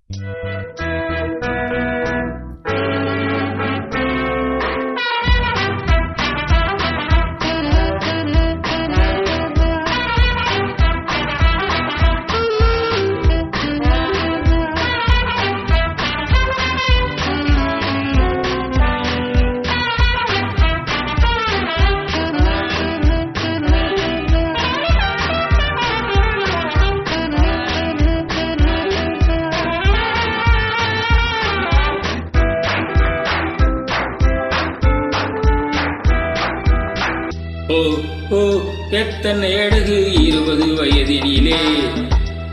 ஓ ஓ எத்தனை அழகு 20 வயதினிலே,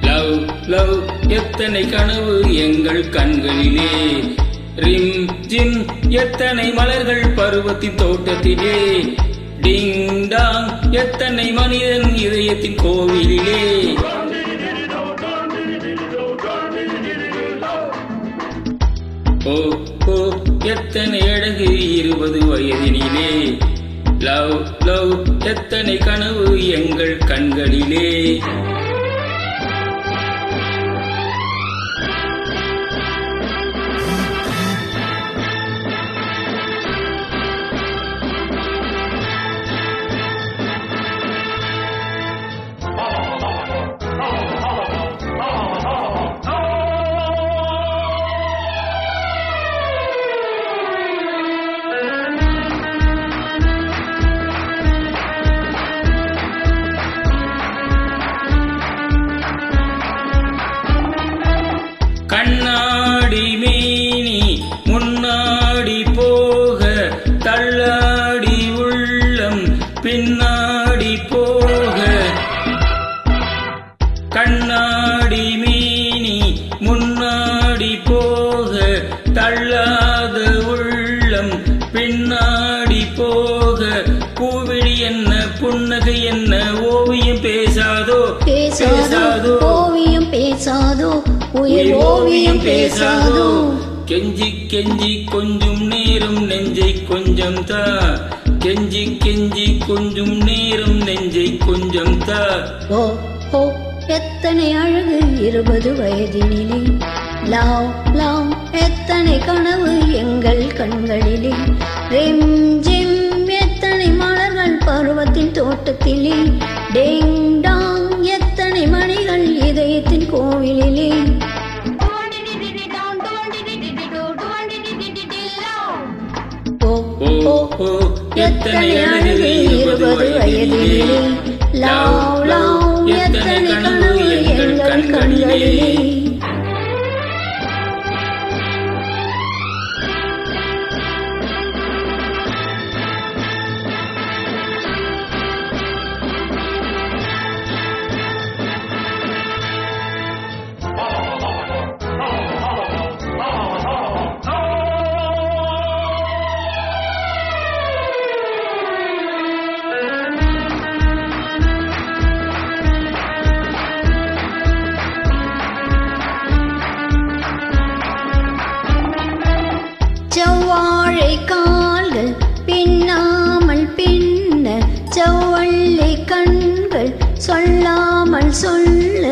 love love எத்தனை கனவு எங்கள் கண்களிலே, ரிம் ஜிம் எத்தனை மலர்கள் பருவத்தின் தோட்டத்திலே, டிங் டாங் எத்தனை மனிதன் இதயத்தின் கோவிலிலே. ஓ ஓ எத்தனை அழகு 20 வயதினிலே, லவ் லவ் எத்தனை கனவு எங்கள் கண்களிலே. கண்ணாடி மேனி முன்னாடி போக, தள்ளாடி உள்ளம் பின்னாடி போக. கண்ணாடி மேனி முன்னாடி போக, தள்ளாத உள்ளம் பின்னாடி போக. பூவிழி என்ன புன்னகை என்ன ஓவியம் பேசாதோ பேசாதோ, ஓவியம் பேசாதோ, உயிர் ஓவியம் பேசாதோ. கெஞ்சி கெஞ்சி கொஞ்சம் நேரம் நெஞ்சை கொஞ்சம் தா, கெஞ்சி கெஞ்சி கொஞ்சம் நேரம் நெஞ்சை கொஞ்சம் தா. ஓ ஓ எத்தனை அழகு 20 வயதினிலே, லவ் லவ் எத்தனை கனவு எங்கள் கண்களிலே, ரிம் ஜிம் எத்தனை மலர்கள் பருவத்தின் தோட்டத்திலே, டிங் டாங் எத்தனை மணிகள் இதயத்தின் கோவிலிலே. ஓ ஓ எத்தனை அழகு 20 வயதினிலே, லவ் லவ் எத்தனை கனவு எங்கள் கண்களிலே. செவ்வாழை கால்கள் பின்னாமல் பின்ன, செவ்வள்ளி கண்கள் சொல்லாமல் சொல்ல.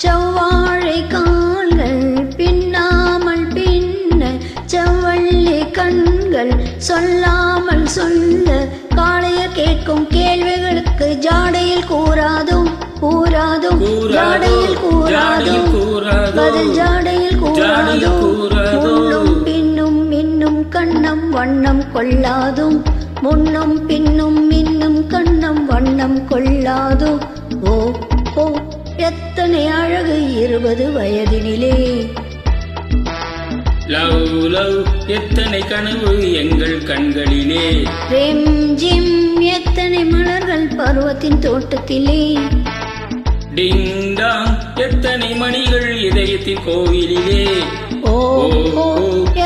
செவ்வாழை கால்கள் பின்னாமல் பின்ன, செவ்வள்ளி கண்கள் சொல்லாமல் சொல்ல. காளைய கேட்கும் கேள்விகளுக்கு ஜாடையில் கூறாதோ கூறாதோ, ஜாடையில் கூறாதோ, பதில் ஜாடையில் கூறாதோ. முன்னும் பின்னும் மின்னும் கண்ணம் வண்ணம் கொள்ளாதோ, முன்னும் பின்னும் மின்னும் கண்ணம் வண்ணம் கொள்ளாதோ. ஓ ஓ எத்தனை அழகு 20 வயதினிலே, லவ் லவ் எத்தனை கனவு எங்கள் கண்களிலே, ரிம் ஜிம் எத்தனை மலர்கள் பருவத்தின் தோட்டத்திலே, டிங் டாங் எத்தனை மணிகள் இதயத்தின் கோவிலிலே. ஓ ஓ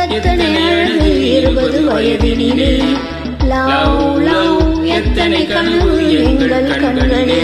எத்தனை அழகு 20 வயதினிலே, லவ் லவ் எத்தனை கனவு எங்கள் கண்களிலே.